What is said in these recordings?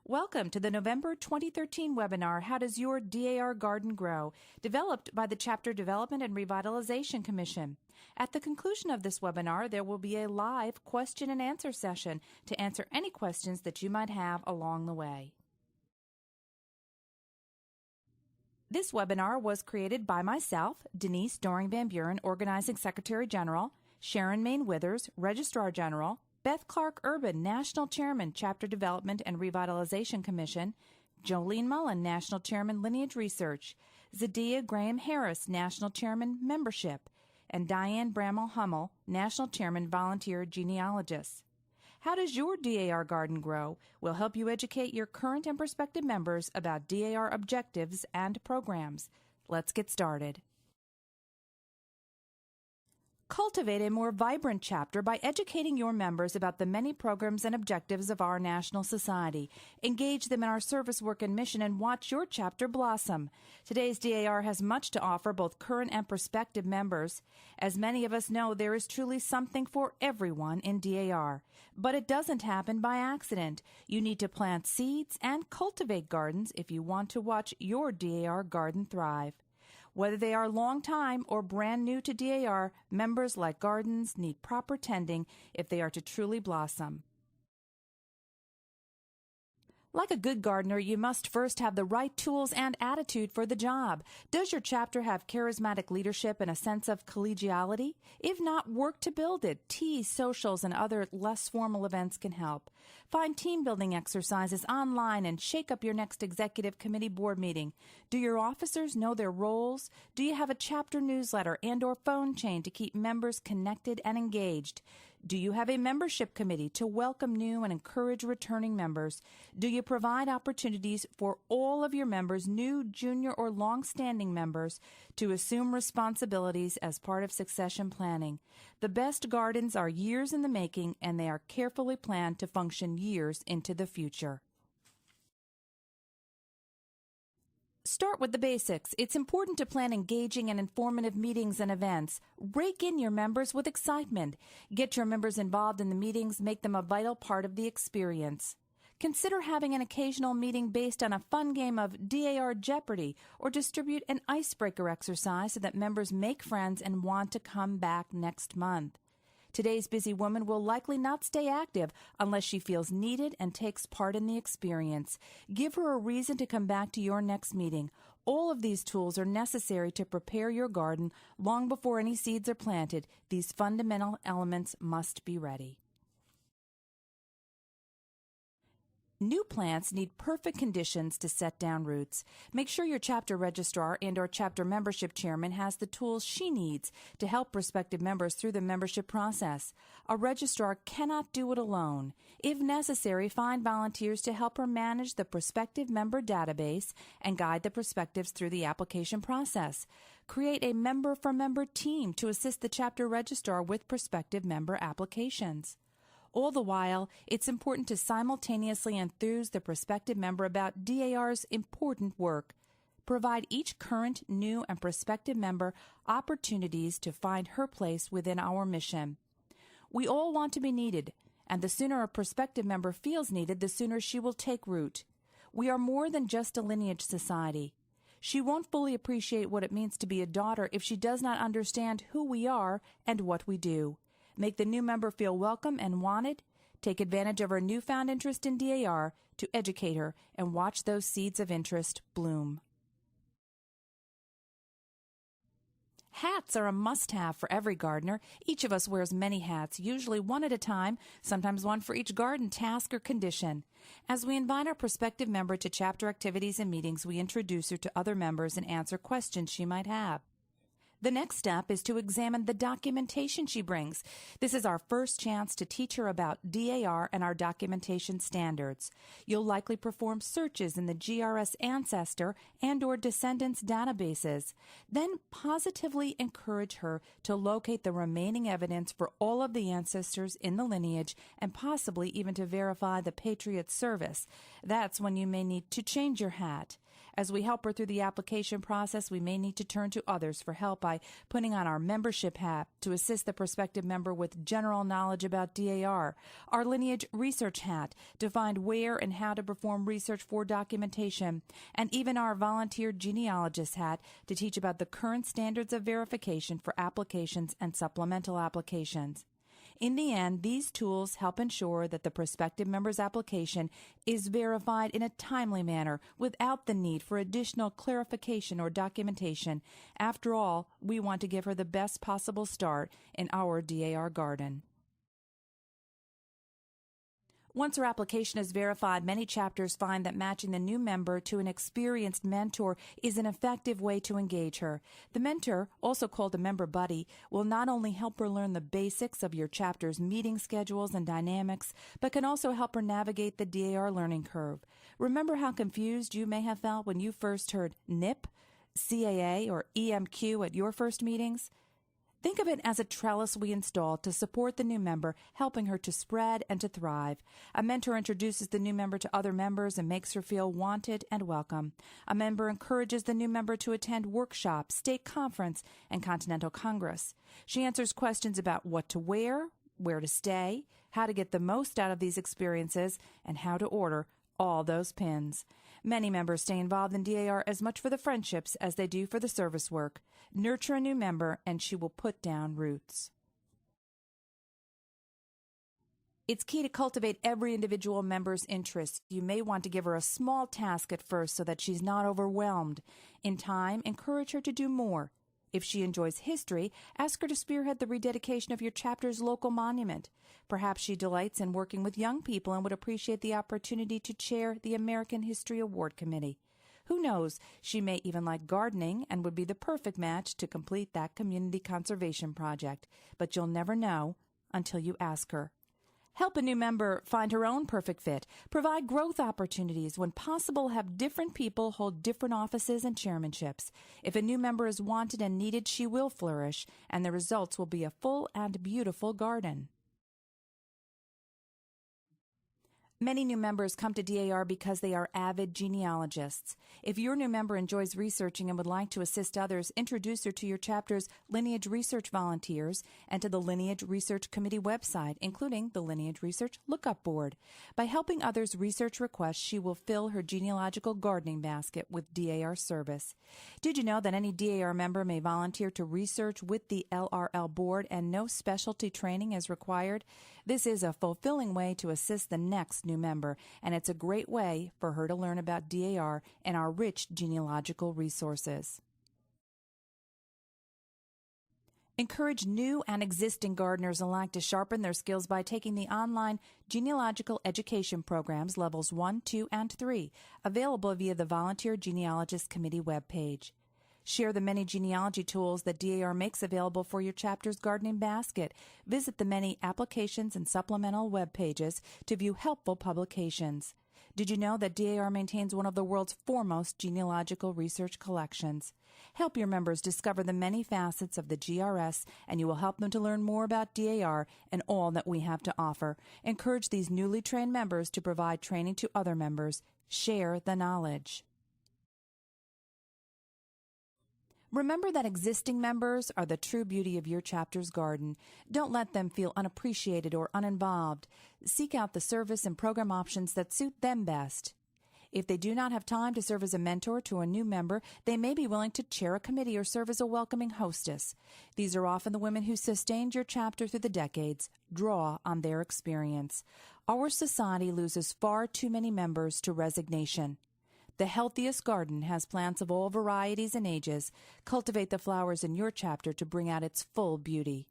Welcome to the November 2013 webinar, How Does Your DAR Garden Grow?, developed by the Chapter Development and Revitalization Commission. At the conclusion of this webinar, there will be a live question and answer session to answer any questions that you might have along the way. This webinar was created by myself, Denise Doring Van Buren, Organizing Secretary General, Sharon Main Withers, Registrar General, Beth Clark Urban, National Chairman, Chapter Development and Revitalization Commission, Jolene Mullen, National Chairman, Lineage Research, Zadia Graham Harris, National Chairman, Membership, and Diane Bramall Hummel, National Chairman, Volunteer Genealogists. How Does Your DAR Garden Grow? Will help you educate your current and prospective members about DAR objectives and programs. Let's get started. Cultivate a more vibrant chapter by educating your members about the many programs and objectives of our National Society. Engage them in our service work and mission and watch your chapter blossom. Today's DAR has much to offer both current and prospective members. As many of us know, there is truly something for everyone in DAR. But it doesn't happen by accident. You need to plant seeds and cultivate gardens if you want to watch your DAR garden thrive. Whether they are long-time or brand new to DAR, members like gardens need proper tending if they are to truly blossom. Like a good gardener, you must first have the right tools and attitude for the job. Does your chapter have charismatic leadership and a sense of collegiality? If not, work to build it. Teas, socials, and other less formal events can help. Find team-building exercises online and shake up your next executive committee board meeting. Do your officers know their roles? Do you have a chapter newsletter and/or phone chain to keep members connected and engaged? Do you have a membership committee to welcome new and encourage returning members? Do you provide opportunities for all of your members, new, junior, or long-standing members, to assume responsibilities as part of succession planning? The best gardens are years in the making, and they are carefully planned to function years into the future. Start with the basics. It's important to plan engaging and informative meetings and events. Rake in your members with excitement. Get your members involved in the meetings. Make them a vital part of the experience. Consider having an occasional meeting based on a fun game of DAR Jeopardy, or distribute an icebreaker exercise so that members make friends and want to come back next month. Today's busy woman will likely not stay active unless she feels needed and takes part in the experience. Give her a reason to come back to your next meeting. All of these tools are necessary to prepare your garden long before any seeds are planted. These fundamental elements must be ready. New plants need perfect conditions to set down roots. Make sure your chapter registrar and/or chapter membership chairman has the tools she needs to help prospective members through the membership process. A registrar cannot do it alone. If necessary, find volunteers to help her manage the prospective member database and guide the prospectives through the application process. Create a member-for-member team to assist the chapter registrar with prospective member applications. All the while, it's important to simultaneously enthuse the prospective member about DAR's important work. Provide each current, new, and prospective member opportunities to find her place within our mission. We all want to be needed, and the sooner a prospective member feels needed, the sooner she will take root. We are more than just a lineage society. She won't fully appreciate what it means to be a daughter if she does not understand who we are and what we do. Make the new member feel welcome and wanted. Take advantage of her newfound interest in DAR to educate her and watch those seeds of interest bloom. Hats are a must-have for every gardener. Each of us wears many hats, usually one at a time, sometimes one for each garden task or condition. As we invite our prospective member to chapter activities and meetings, we introduce her to other members and answer questions she might have. The next step is to examine the documentation she brings. This is our first chance to teach her about DAR and our documentation standards. You'll likely perform searches in the GRS Ancestor and/or Descendants databases. Then positively encourage her to locate the remaining evidence for all of the ancestors in the lineage and possibly even to verify the Patriot service. That's when you may need to change your hat. As we help her through the application process, we may need to turn to others for help by putting on our membership hat to assist the prospective member with general knowledge about DAR, our lineage research hat to find where and how to perform research for documentation, and even our volunteer genealogist hat to teach about the current standards of verification for applications and supplemental applications. In the end, these tools help ensure that the prospective member's application is verified in a timely manner without the need for additional clarification or documentation. After all, we want to give her the best possible start in our DAR garden. Once her application is verified, many chapters find that matching the new member to an experienced mentor is an effective way to engage her. The mentor, also called a member buddy, will not only help her learn the basics of your chapter's meeting schedules and dynamics, but can also help her navigate the DAR learning curve. Remember how confused you may have felt when you first heard NIP, CAA, or EMQ at your first meetings? Think of it as a trellis we installed to support the new member, helping her to spread and to thrive. A mentor introduces the new member to other members and makes her feel wanted and welcome. A member encourages the new member to attend workshops, state conference, and Continental Congress. She answers questions about what to wear, where to stay, how to get the most out of these experiences, and how to order all those pins. Many members stay involved in DAR as much for the friendships as they do for the service work. Nurture a new member, and she will put down roots. It's key to cultivate every individual member's interests. You may want to give her a small task at first so that she's not overwhelmed. In time, encourage her to do more. If she enjoys history, ask her to spearhead the rededication of your chapter's local monument. Perhaps she delights in working with young people and would appreciate the opportunity to chair the American History Award Committee. Who knows, she may even like gardening and would be the perfect match to complete that community conservation project. But you'll never know until you ask her. Help a new member find her own perfect fit. Provide growth opportunities. When possible, have different people hold different offices and chairmanships. If a new member is wanted and needed, she will flourish, and the results will be a full and beautiful garden. Many new members come to DAR because they are avid genealogists. If your new member enjoys researching and would like to assist others, introduce her to your chapter's lineage research volunteers and to the Lineage Research Committee website, including the Lineage Research Lookup Board. By helping others research requests, she will fill her genealogical gardening basket with DAR service. Did you know that any DAR member may volunteer to research with the LRL board and no specialty training is required? This is a fulfilling way to assist the next new member, and it's a great way for her to learn about DAR and our rich genealogical resources. Encourage new and existing gardeners alike to sharpen their skills by taking the online genealogical education programs levels 1, 2, and 3, available via the Volunteer Genealogist Committee webpage. Share the many genealogy tools that DAR makes available for your chapter's gardening basket. Visit the many applications and supplemental web pages to view helpful publications. Did you know that DAR maintains one of the world's foremost genealogical research collections? Help your members discover the many facets of the GRS, and you will help them to learn more about DAR and all that we have to offer. Encourage these newly trained members to provide training to other members. Share the knowledge. Remember that existing members are the true beauty of your chapter's garden. Don't let them feel unappreciated or uninvolved. Seek out the service and program options that suit them best. If they do not have time to serve as a mentor to a new member, they may be willing to chair a committee or serve as a welcoming hostess. These are often the women who sustained your chapter through the decades. Draw on their experience. Our society loses far too many members to resignation. The healthiest garden has plants of all varieties and ages. Cultivate the flowers in your chapter to bring out its full beauty.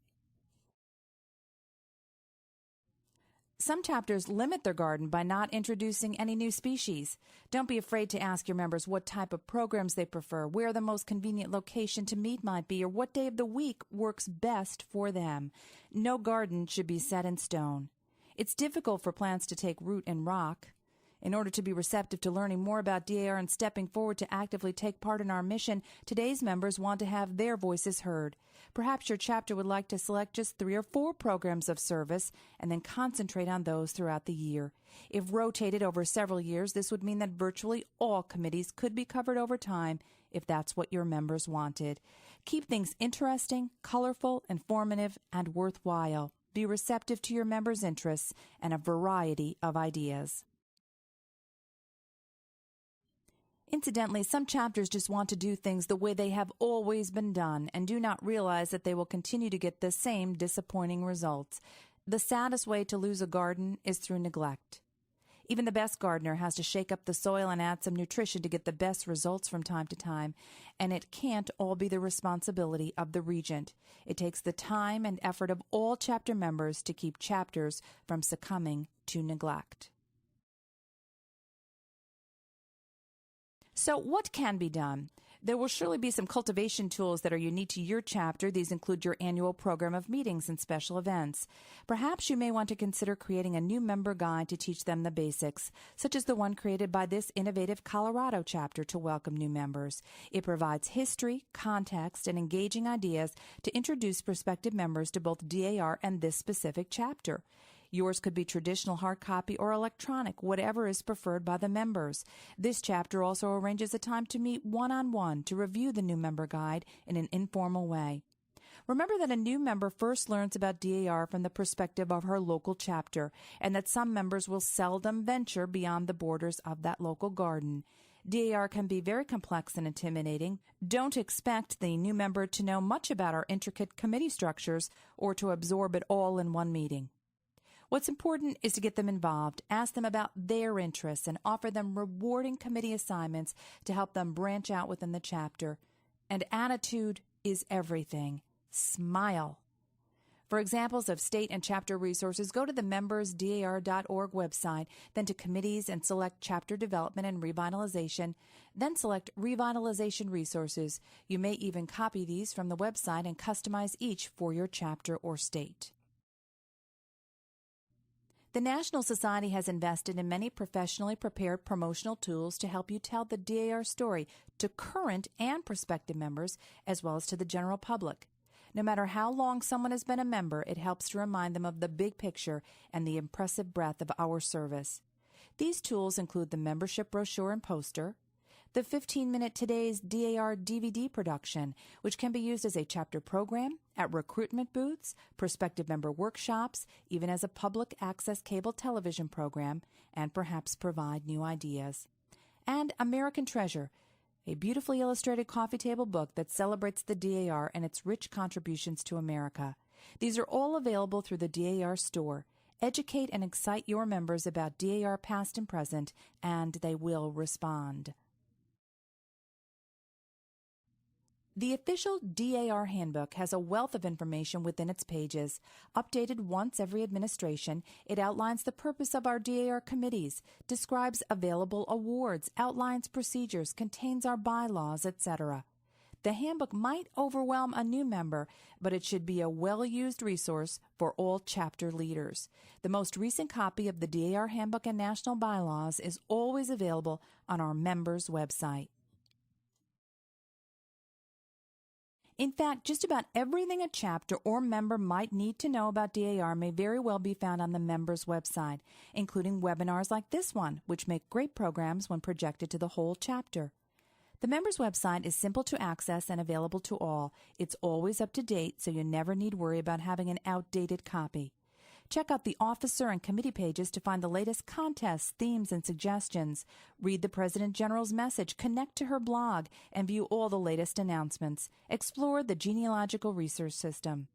Some chapters limit their garden by not introducing any new species. Don't be afraid to ask your members what type of programs they prefer, where the most convenient location to meet might be, or what day of the week works best for them. No garden should be set in stone. It's difficult for plants to take root in rock. In order to be receptive to learning more about DAR and stepping forward to actively take part in our mission, today's members want to have their voices heard. Perhaps your chapter would like to select just 3 or 4 programs of service and then concentrate on those throughout the year. If rotated over several years, this would mean that virtually all committees could be covered over time if that's what your members wanted. Keep things interesting, colorful, informative, and worthwhile. Be receptive to your members' interests and a variety of ideas. Incidentally, some chapters just want to do things the way they have always been done and do not realize that they will continue to get the same disappointing results. The saddest way to lose a garden is through neglect. Even the best gardener has to shake up the soil and add some nutrition to get the best results from time to time, and it can't all be the responsibility of the regent. It takes the time and effort of all chapter members to keep chapters from succumbing to neglect. So what can be done? There will surely be some cultivation tools that are unique to your chapter. These include your annual program of meetings and special events. Perhaps you may want to consider creating a new member guide to teach them the basics, such as the one created by this innovative Colorado chapter to welcome new members. It provides history, context, and engaging ideas to introduce prospective members to both DAR and this specific chapter. Yours could be traditional hard copy or electronic, whatever is preferred by the members. This chapter also arranges a time to meet one-on-one to review the new member guide in an informal way. Remember that a new member first learns about DAR from the perspective of her local chapter, and that some members will seldom venture beyond the borders of that local garden. DAR can be very complex and intimidating. Don't expect the new member to know much about our intricate committee structures or to absorb it all in one meeting. What's important is to get them involved, ask them about their interests, and offer them rewarding committee assignments to help them branch out within the chapter. And attitude is everything. Smile. For examples of state and chapter resources, go to the membersdar.org website, then to committees and select chapter development and revitalization, then select revitalization resources. You may even copy these from the website and customize each for your chapter or state. The National Society has invested in many professionally prepared promotional tools to help you tell the DAR story to current and prospective members as well as to the general public. No matter how long someone has been a member, it helps to remind them of the big picture and the impressive breadth of our service. These tools include the membership brochure and poster, the 15-minute Today's DAR DVD production, which can be used as a chapter program, at recruitment booths, prospective member workshops, even as a public access cable television program, and perhaps provide new ideas. And American Treasure, a beautifully illustrated coffee table book that celebrates the DAR and its rich contributions to America. These are all available through the DAR store. Educate and excite your members about DAR past and present, and they will respond. The official DAR handbook has a wealth of information within its pages. Updated once every administration, it outlines the purpose of our DAR committees, describes available awards, outlines procedures, contains our bylaws, etc. The handbook might overwhelm a new member, but it should be a well-used resource for all chapter leaders. The most recent copy of the DAR handbook and national bylaws is always available on our members' website. In fact, just about everything a chapter or member might need to know about DAR may very well be found on the member's website, including webinars like this one, which make great programs when projected to the whole chapter. The member's website is simple to access and available to all. It's always up to date, so you never need worry about having an outdated copy. Check out the officer and committee pages to find the latest contests, themes, and suggestions. Read the President General's message, connect to her blog, and view all the latest announcements. Explore the genealogical research system.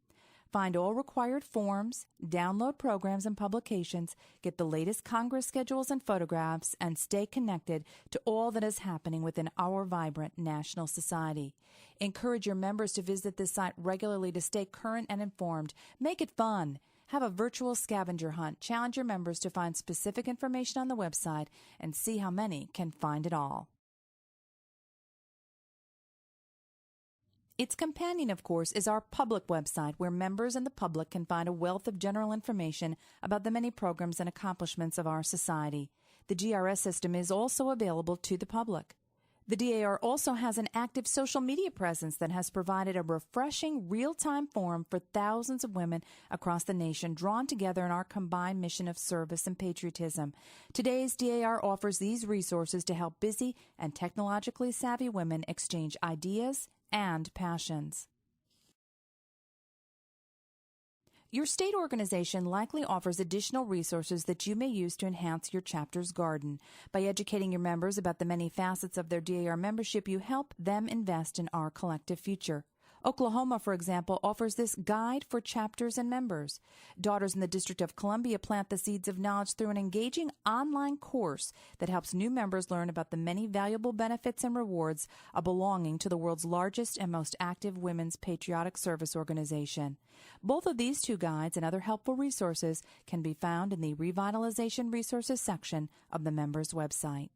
Find all required forms, download programs and publications, get the latest Congress schedules and photographs, and stay connected to all that is happening within our vibrant national society. Encourage your members to visit this site regularly to stay current and informed. Make it fun. Have a virtual scavenger hunt. Challenge your members to find specific information on the website and see how many can find it all. Its companion, of course, is our public website, where members and the public can find a wealth of general information about the many programs and accomplishments of our society. The GRS system is also available to the public. The DAR also has an active social media presence that has provided a refreshing real-time forum for thousands of women across the nation drawn together in our combined mission of service and patriotism. Today's DAR offers these resources to help busy and technologically savvy women exchange ideas and passions. Your state organization likely offers additional resources that you may use to enhance your chapter's garden. By educating your members about the many facets of their DAR membership, you help them invest in our collective future. Oklahoma, for example, offers this guide for chapters and members. Daughters in the District of Columbia plant the seeds of knowledge through an engaging online course that helps new members learn about the many valuable benefits and rewards of belonging to the world's largest and most active women's patriotic service organization. Both of these two guides and other helpful resources can be found in the Revitalization Resources section of the members' website.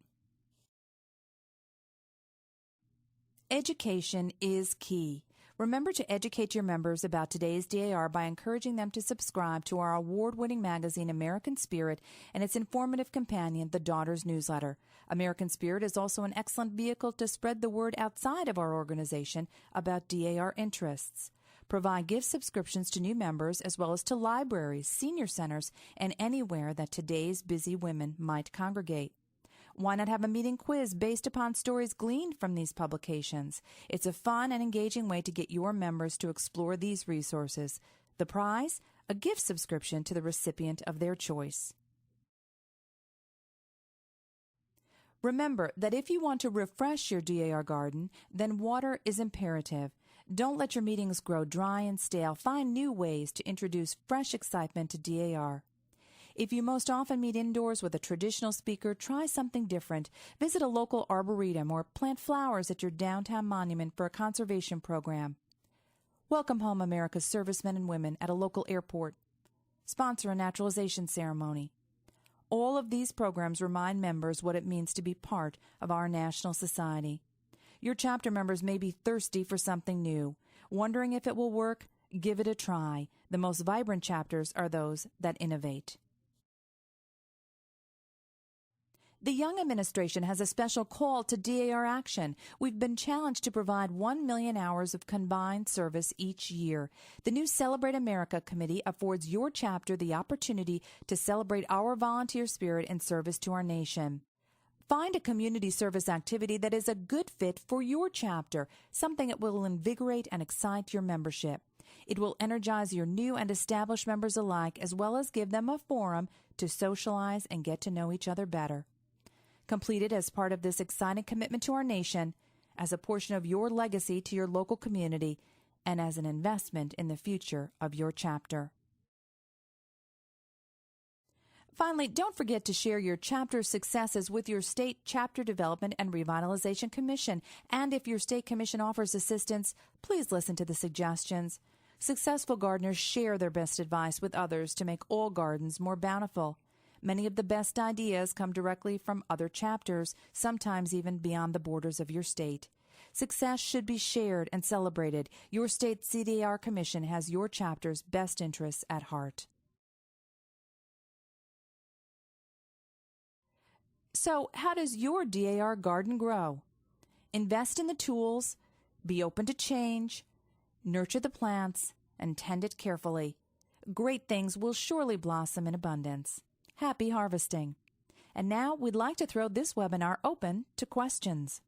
Education is key. Remember to educate your members about today's DAR by encouraging them to subscribe to our award-winning magazine, American Spirit, and its informative companion, the Daughters Newsletter. American Spirit is also an excellent vehicle to spread the word outside of our organization about DAR interests. Provide gift subscriptions to new members as well as to libraries, senior centers, and anywhere that today's busy women might congregate. Why not have a meeting quiz based upon stories gleaned from these publications? It's a fun and engaging way to get your members to explore these resources. The prize? A gift subscription to the recipient of their choice. Remember that if you want to refresh your DAR garden, then water is imperative. Don't let your meetings grow dry and stale. Find new ways to introduce fresh excitement to DAR. If you most often meet indoors with a traditional speaker, try something different. Visit a local arboretum or plant flowers at your downtown monument for a conservation program. Welcome home America's servicemen and women at a local airport. Sponsor a naturalization ceremony. All of these programs remind members what it means to be part of our national society. Your chapter members may be thirsty for something new. Wondering if it will work? Give it a try. The most vibrant chapters are those that innovate. The Young administration has a special call to DAR action. We've been challenged to provide 1 million hours of combined service each year. The new Celebrate America Committee affords your chapter the opportunity to celebrate our volunteer spirit and service to our nation. Find a community service activity that is a good fit for your chapter, something that will invigorate and excite your membership. It will energize your new and established members alike, as well as give them a forum to socialize and get to know each other better. Completed as part of this exciting commitment to our nation, as a portion of your legacy to your local community, and as an investment in the future of your chapter. Finally, don't forget to share your chapter successes with your State Chapter Development and Revitalization Commission. And if your state commission offers assistance, please listen to the suggestions. Successful gardeners share their best advice with others to make all gardens more bountiful. Many of the best ideas come directly from other chapters, sometimes even beyond the borders of your state. Success should be shared and celebrated. Your state CDR Commission has your chapter's best interests at heart. So, how does your DAR garden grow? Invest in the tools, be open to change, nurture the plants, and tend it carefully. Great things will surely blossom in abundance. Happy harvesting. And now we'd like to throw this webinar open to questions.